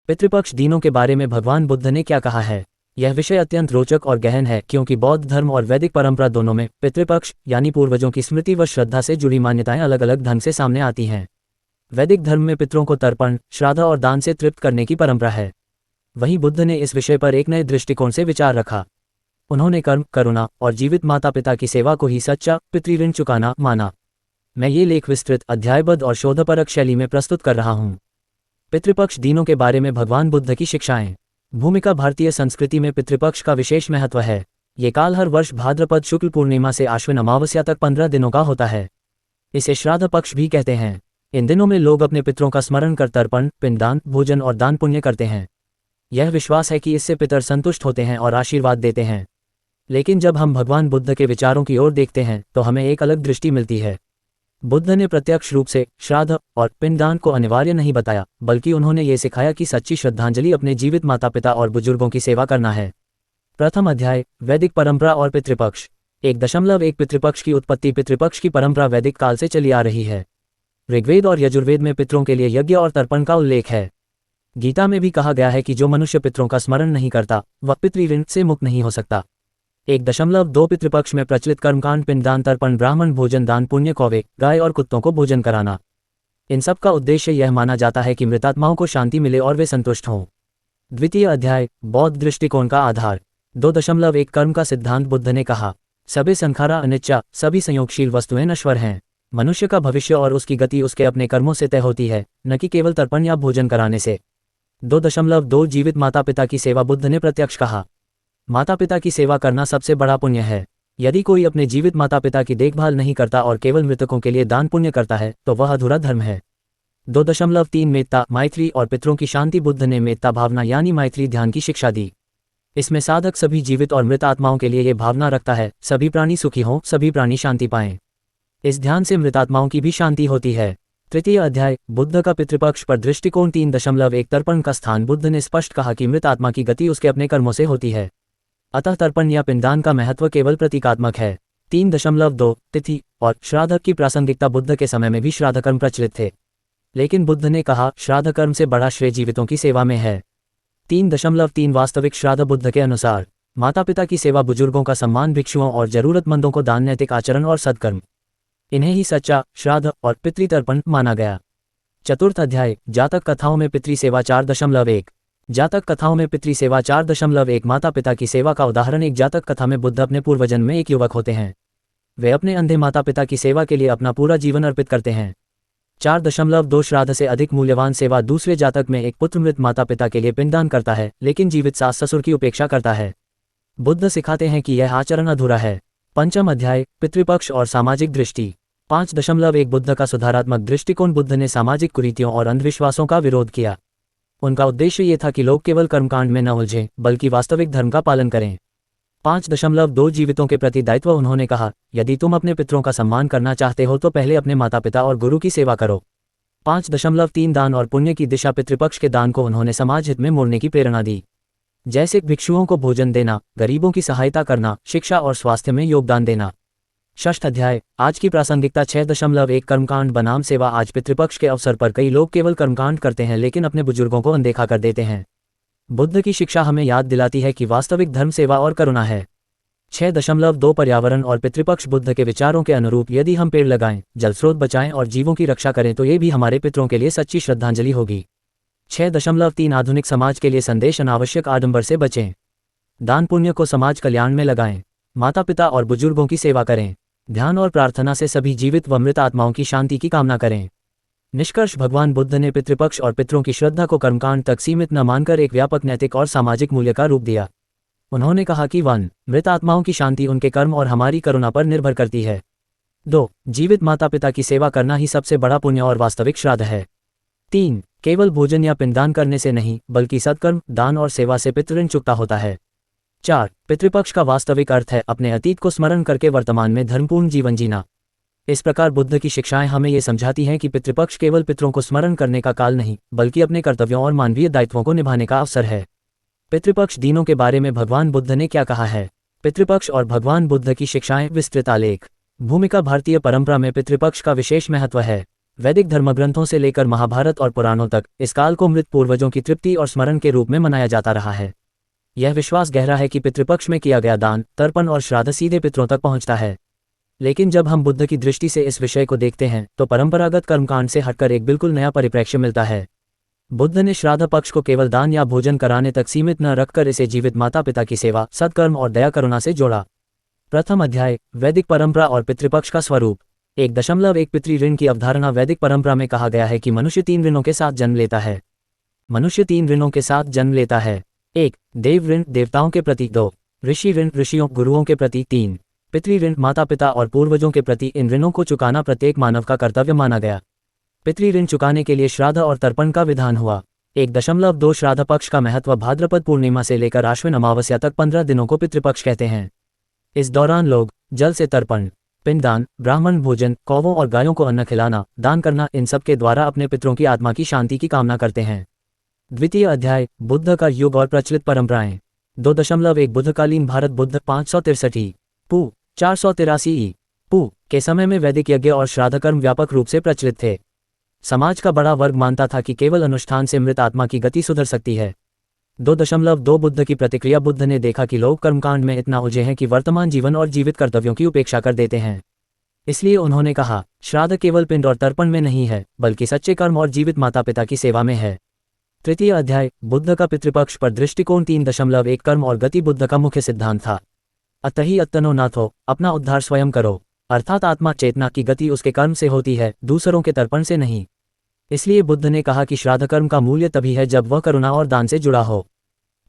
पितृपक्ष दिनों के बारे में भगवान बुद्ध ने क्या कहा है? यह विषय अत्यंत रोचक और गहन है क्योंकि बौद्ध धर्म और वैदिक परंपरा दोनों में पितृपक्ष यानी पूर्वजों की स्मृति व श्रद्धा से जुड़ी मान्यताएं अलग अलग ढंग से सामने आती हैं। वैदिक धर्म में पितरों को तर्पण, श्राद्ध और दान से तृप्त करने की परंपरा है। वहीं बुद्ध ने इस विषय पर एक नए दृष्टिकोण से विचार रखा। उन्होंने कर्म, करुणा और जीवित माता पिता की सेवा को ही सच्चा पितृऋण चुकाना माना। मैं ये लेख विस्तृत, अध्यायबद्ध और शोधपरक शैली में प्रस्तुत कर रहा हूँ। पितृपक्ष दिनों के बारे में भगवान बुद्ध की शिक्षाएं। भूमिका भारतीय संस्कृति में पितृपक्ष का विशेष महत्व है। ये काल हर वर्ष भाद्रपद शुक्ल पूर्णिमा से आश्विन अमावस्या तक 15 दिनों का होता है। इसे श्राद्ध पक्ष भी कहते हैं। इन दिनों में लोग अपने पितरों का स्मरण कर तर्पण, पिंडदान, भोजन और दान पुण्य करते हैं। यह विश्वास है कि इससे पितर संतुष्ट होते हैं और आशीर्वाद देते हैं। लेकिन जब हम भगवान बुद्ध के विचारों की ओर देखते हैं तो हमें एक अलग दृष्टि मिलती है। बुद्ध ने प्रत्यक्ष रूप से श्राद्ध और पिंडदान को अनिवार्य नहीं बताया, बल्कि उन्होंने ये सिखाया कि सच्ची श्रद्धांजलि अपने जीवित माता पिता और बुजुर्गों की सेवा करना है। प्रथम अध्याय, वैदिक परंपरा और पितृपक्ष। 1.1 पितृपक्ष की उत्पत्ति। पितृपक्ष की परंपरा वैदिक काल से चली आ रही है। ऋग्वेद और यजुर्वेद में पितरों के लिए यज्ञ और तर्पण का उल्लेख है। गीता में भी कहा गया है कि जो मनुष्य पितरों का स्मरण नहीं करता वह पितृऋण से मुक्त नहीं हो सकता। 1.2 पितृपक्ष में प्रचलित कर्मकांड पिंडदान, तर्पण, ब्राह्मण भोजन, दान पुण्य, कौवे, गाय और कुत्तों को भोजन कराना। इन सब का उद्देश्य यह माना जाता है कि मृतात्माओं को शांति मिले और वे संतुष्ट हों। द्वितीय अध्याय, बौद्ध दृष्टिकोण का आधार। 2.1 कर्म का सिद्धांत। बुद्ध ने कहा, सभी संखारा अनिच्चा, सभी संयोगशील वस्तुएं नश्वर हैं। मनुष्य का भविष्य और उसकी गति उसके अपने कर्मों से तय होती है, न कि केवल तर्पण या भोजन कराने से। 2.2 जीवित माता पिता की सेवा। बुद्ध ने प्रत्यक्ष कहा, माता पिता की सेवा करना सबसे बड़ा पुण्य है। यदि कोई अपने जीवित माता पिता की देखभाल नहीं करता और केवल मृतकों के लिए दान पुण्य करता है तो वह अधूरा धर्म है। 2.3 मेत्ता, मैत्री और पितरों की शांति। बुद्ध ने मेत्ता भावना यानी मैत्री ध्यान की शिक्षा दी। इसमें साधक सभी जीवित और मृत आत्माओं के लिए ये भावना रखता है, सभी प्राणी सुखी हों, सभी प्राणी शांति पाएं। इस ध्यान से मृतात्माओं की भी शांति होती है। तृतीय अध्याय, बुद्ध का पितृपक्ष पर दृष्टिकोण। 3.1 तर्पण का स्थान। बुद्ध ने स्पष्ट कहा कि मृत आत्मा की गति उसके अपने कर्मों से होती है, अतः तर्पण या पिंडदान का महत्व केवल प्रतीकात्मक है। 3.2 तिथि और श्राद्ध की प्रासंगिकता। बुद्ध के समय में भी श्राद्ध कर्म प्रचलित थे, लेकिन बुद्ध ने कहा श्राद्ध कर्म से बड़ा श्रेय जीवितों की सेवा में है। 3.3 वास्तविक श्राद्ध। बुद्ध के अनुसार माता पिता की सेवा, बुजुर्गों का सम्मान, भिक्षुओं और जरूरतमंदों को दान नैतिक आचरण और सत्कर्म, इन्हें ही सच्चा श्राद्ध और पितृतर्पण माना गया। चतुर्थ अध्याय, जातक कथाओं में पितृ सेवा। 4.1 जातक कथाओं में पितृ सेवा। 4.1 माता पिता की सेवा का उदाहरण। एक जातक कथा में बुद्ध अपने पूर्वजन्म में एक युवक होते हैं। वे अपने अंधे माता पिता की सेवा के लिए अपना पूरा जीवन अर्पित करते हैं। 4.2 श्राद्ध से अधिक मूल्यवान सेवा। दूसरे जातक में एक पुत्र मृत माता पिता के लिए पिंडदान करता है, लेकिन जीवित सास ससुर की उपेक्षा करता है। बुद्ध सिखाते हैं कि यह आचरण अधूरा है। पंचम अध्याय, पितृपक्ष और सामाजिक दृष्टि। 5.1 बुद्ध का सुधारात्मक दृष्टिकोण। बुद्ध ने सामाजिक कुरीतियों और अंधविश्वासों का विरोध किया। उनका उद्देश्य ये था कि लोग केवल कर्मकांड में न उलझें, बल्कि वास्तविक धर्म का पालन करें। 5.2 जीवितों के प्रति दायित्व। उन्होंने कहा, यदि तुम अपने पितरों का सम्मान करना चाहते हो तो पहले अपने माता पिता और गुरु की सेवा करो। 5.3 दान और पुण्य की दिशा। पितृपक्ष के दान को उन्होंने समाज हित में मोड़ने की प्रेरणा दी, जैसे भिक्षुओं को भोजन देना, गरीबों की सहायता करना, शिक्षा और स्वास्थ्य में योगदान देना। षष्ठ अध्याय, आज की प्रासंगिकता। 6.1 कर्मकांड बनाम सेवा। आज पितृपक्ष के अवसर पर कई लोग केवल कर्मकांड करते हैं, लेकिन अपने बुजुर्गों को अनदेखा कर देते हैं। बुद्ध की शिक्षा हमें याद दिलाती है कि वास्तविक धर्म सेवा और करुणा है। 6.2 पर्यावरण और पितृपक्ष। बुद्ध के विचारों के अनुरूप यदि हम पेड़ लगाएं, जल स्रोत बचाएं और जीवों की रक्षा करें तो ये भी हमारे पितरों के लिए सच्ची श्रद्धांजलि होगी। 6.3 आधुनिक समाज के लिए संदेश। अनावश्यक आडंबर से बचें, दान पुण्य को समाज कल्याण में लगाएं, माता पिता और बुजुर्गों की सेवा करें, ध्यान और प्रार्थना से सभी जीवित व मृत आत्माओं की शांति की कामना करें। निष्कर्ष, भगवान बुद्ध ने पितृपक्ष और पितरों की श्रद्धा को कर्मकांड तक सीमित न मानकर एक व्यापक नैतिक और सामाजिक मूल्य का रूप दिया। उन्होंने कहा कि 1 मृत आत्माओं की शांति उनके कर्म और हमारी करुणा पर निर्भर करती है। 2 जीवित माता पिता की सेवा करना ही सबसे बड़ा पुण्य और वास्तविक श्राद्ध है। 3 केवल भोजन या पिंडदान करने से नहीं, बल्कि सत्कर्म, दान और सेवा से पितृऋण चुकता होता है। 4 पितृपक्ष का वास्तविक अर्थ है अपने अतीत को स्मरण करके वर्तमान में धर्मपूर्ण जीवन जीना। इस प्रकार बुद्ध की शिक्षाएं हमें ये समझाती हैं कि पितृपक्ष केवल पितरों को स्मरण करने का काल नहीं, बल्कि अपने कर्तव्यों और मानवीय दायित्वों को निभाने का अवसर है। पितृपक्ष दिनों के बारे में भगवान बुद्ध ने क्या कहा है? पितृपक्ष और भगवान बुद्ध की शिक्षाएं। विस्तृत आलेख। भूमिका भारतीय परंपरा में पितृपक्ष का विशेष महत्व है। वैदिक धर्मग्रंथों से लेकर महाभारत और पुराणों तक इस काल को मृत पूर्वजों की तृप्ति और स्मरण के रूप में मनाया जाता रहा है। यह विश्वास गहरा है कि पितृपक्ष में किया गया दान, तर्पण और श्राद्ध सीधे पितरों तक पहुंचता है। लेकिन जब हम बुद्ध की दृष्टि से इस विषय को देखते हैं तो परंपरागत कर्मकांड से हटकर एक बिल्कुल नया परिप्रेक्ष्य मिलता है। बुद्ध ने श्राद्ध पक्ष को केवल दान या भोजन कराने तक सीमित न रखकर इसे जीवित माता पिता की सेवा, सत्कर्म और दया करुणा से जोड़ा। प्रथम अध्याय, वैदिक परंपरा और पितृपक्ष का स्वरूप। 1.1 पितृ ऋण की अवधारणा। वैदिक परंपरा में कहा गया है कि मनुष्य 3 ऋणों के साथ जन्म लेता है। मनुष्य 3 ऋणों के साथ जन्म लेता है। 1. देव ऋण, देवताओं के प्रति। 2. ऋषि ऋण, ऋषियों गुरुओं के प्रति। 3. पितृ ऋण, माता पिता और पूर्वजों के प्रति। इन ऋणों को चुकाना प्रत्येक मानव का कर्तव्य माना गया। पितृ ऋण चुकाने के लिए श्राद्ध और तर्पण का विधान हुआ। 1.2 श्राद्ध पक्ष का महत्व। भाद्रपद पूर्णिमा से लेकर आश्विन अमावस्या तक 15 दिनों को पितृपक्ष कहते हैं। इस दौरान लोग जल से तर्पण, पिंडदान, ब्राह्मण भोजन, कौवों और गायों को अन्न खिलाना, दान करना, इन सब के द्वारा अपने पितरों की आत्मा की शांति की कामना करते हैं। द्वितीय अध्याय, बुद्ध का युग और प्रचलित परंपराएं। 2.1 बुद्धकालीन भारत। बुद्ध 563 पू 483 ई पू के समय में वैदिक यज्ञ और श्राद्ध कर्म व्यापक रूप से प्रचलित थे। समाज का बड़ा वर्ग मानता था कि केवल अनुष्ठान से मृत आत्मा की गति सुधर सकती है। 2.2 बुद्ध की प्रतिक्रिया। बुद्ध ने देखा कि लोग कर्मकांड में इतना उलझे हैं कि वर्तमान जीवन और जीवित कर्तव्यों की उपेक्षा कर देते हैं। इसलिए उन्होंने कहा, श्राद्ध केवल पिंड और तर्पण में नहीं है, बल्कि सच्चे कर्म और जीवित माता पिता की सेवा में है। तृतीय अध्याय, बुद्ध का पितृपक्ष पर दृष्टिकोण। 3.1 कर्म और गति बुद्ध का मुख्य सिद्धांत था। अतहि अत्तनो नाथो, अपना उद्धार स्वयं करो, अर्थात आत्मा चेतना की गति उसके कर्म से होती है, दूसरों के तर्पण से नहीं। इसलिए बुद्ध ने कहा कि श्राद्ध कर्म का मूल्य तभी है जब वह करुणा और दान से जुड़ा हो।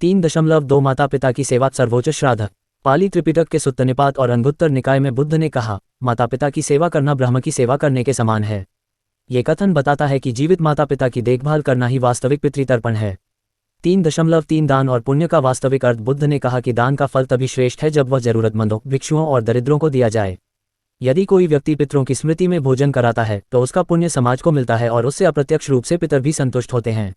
3.2 माता पिता की सेवा। सर्वोच्च श्राद्ध। पाली त्रिपिटक के सुत्त निपात और अंगुत्तर निकाय में बुद्ध ने कहा, माता पिता की सेवा करना ब्रह्म की सेवा करने के समान है। ये कथन बताता है कि जीवित माता पिता की देखभाल करना ही वास्तविक पितृतर्पण है। 3.3 दान और पुण्य का वास्तविक अर्थ। बुद्ध ने कहा कि दान का फल तभी श्रेष्ठ है जब वह जरूरतमंदों, भिक्षुओं और दरिद्रों को दिया जाए। यदि कोई व्यक्ति पितरों की स्मृति में भोजन कराता है तो उसका पुण्य समाज को मिलता है और उससे अप्रत्यक्ष रूप से पितर भी संतुष्ट होते हैं।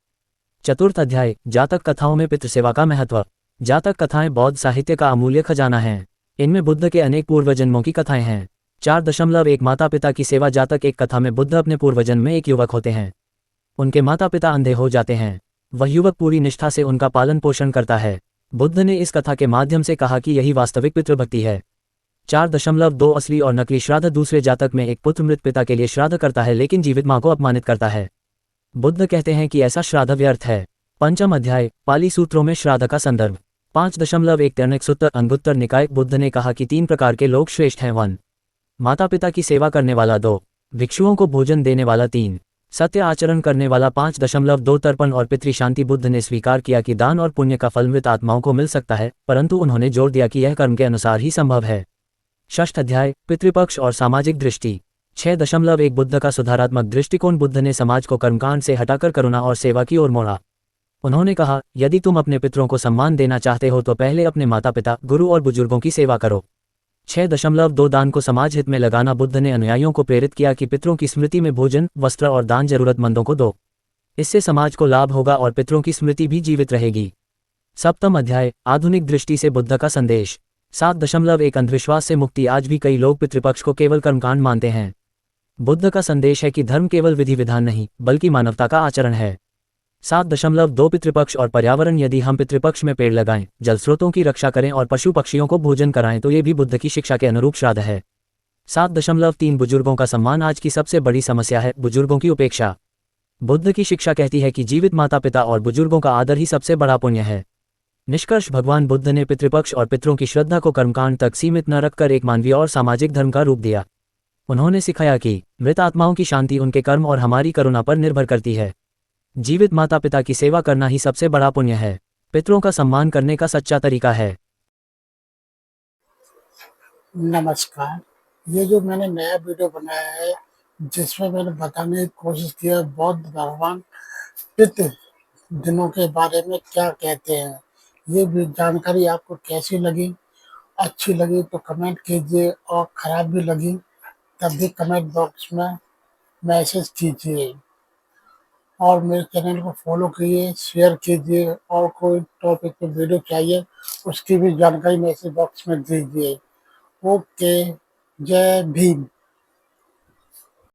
चतुर्थ अध्याय, जातक कथाओं में पितृसेवा का महत्व। जातक कथाएं बौद्ध साहित्य का अमूल्य खजाना हैं। इनमें बुद्ध के अनेक पूर्वजन्मों की कथाएं हैं। 4.1 माता पिता की सेवा। जातक एक कथा में बुद्ध अपने पूर्वजन्म में एक युवक होते हैं। उनके माता पिता अंधे हो जाते हैं। वह युवक पूरी निष्ठा से उनका पालन पोषण करता है। बुद्ध ने इस कथा के माध्यम से कहा कि यही वास्तविक पितृभक्ति है। 4.2 असली और नकली श्राद्ध। दूसरे जातक में एक पुत्र मृत पिता के लिए श्राद्ध करता है लेकिन जीवित मां को अपमानित करता है। बुद्ध कहते हैं कि ऐसा श्राद्ध व्यर्थ है। पंचम अध्याय, पाली सूत्रों में श्राद्ध का संदर्भ। 5.1 तैर्णिक सूत्र, अंगुत्तर निकाय। बुद्ध ने कहा कि 3 प्रकार के लोग श्रेष्ठ हैं। 1. माता पिता की सेवा करने वाला। 2. भिक्षुओं को भोजन देने वाला। 3. सत्य आचरण करने वाला। 5.2 तर्पण और पितृ शांति। बुद्ध ने स्वीकार किया कि दान और पुण्य का फल मृत आत्माओं को मिल सकता है, परंतु उन्होंने जोर दिया कि यह कर्म के अनुसार ही संभव है। षष्ठ अध्याय, पितृपक्ष और सामाजिक दृष्टि। 6.1 बुद्ध का सुधारात्मक दृष्टिकोण। बुद्ध ने समाज को कर्मकांड से हटाकर करुणा और सेवा की ओर मोड़ा। उन्होंने कहा, यदि तुम अपने पितरों को सम्मान देना चाहते हो तो पहले अपने माता पिता, गुरु और बुजुर्गों की सेवा करो। 6.2 दान को समाज हित में लगाना। बुद्ध ने अनुयायियों को प्रेरित किया कि पितरों की स्मृति में भोजन, वस्त्र और दान जरूरतमंदों को दो। इससे समाज को लाभ होगा और पितरों की स्मृति भी जीवित रहेगी। सप्तम अध्याय, आधुनिक दृष्टि से बुद्ध का संदेश। 7.1 अंधविश्वास से मुक्ति। आज भी कई लोग पितृपक्ष को केवल कर्मकांड मानते हैं। बुद्ध का संदेश है कि धर्म केवल विधि विधान नहीं, बल्कि मानवता का आचरण है। 7.2 पितृपक्ष और पर्यावरण। यदि हम पितृपक्ष में पेड़ लगाएं, जल स्रोतों की रक्षा करें और पशु पक्षियों को भोजन कराएं तो ये भी बुद्ध की शिक्षा के अनुरूप श्राद्ध है। 7.3 बुजुर्गों का सम्मान। आज की सबसे बड़ी समस्या है बुजुर्गों की उपेक्षा। बुद्ध की शिक्षा कहती है कि जीवित माता पिता और बुजुर्गों का आदर ही सबसे बड़ा पुण्य है। निष्कर्ष, भगवान बुद्ध ने पितृपक्ष और पितरों की श्रद्धा को कर्मकांड तक सीमित न रखकर एक मानवीय और सामाजिक धर्म का रूप दिया। उन्होंने सिखाया कि मृत आत्माओं की शांति उनके कर्म और हमारी करुणा पर निर्भर करती है। जीवित माता पिता की सेवा करना ही सबसे बड़ा पुण्य है। पितरों का सम्मान करने का सच्चा तरीका है। नमस्कार। ये जो मैंने नया वीडियो बनाया है जिसमें मैंने बताने की कोशिश किया बौद्ध भगवान पितृ दिनों के बारे में क्या कहते हैं। ये भी जानकारी आपको कैसी लगी? अच्छी लगी तो कमेंट कीजिए और खराब भी लगी तब भी कमेंट बॉक्स में मैसेज कीजिए और मेरे चैनल को फॉलो कीजिए, शेयर कीजिए और कोई टॉपिक पे वीडियो चाहिए उसकी भी जानकारी मैसेज बॉक्स में दीजिए। ओके, जय भीम।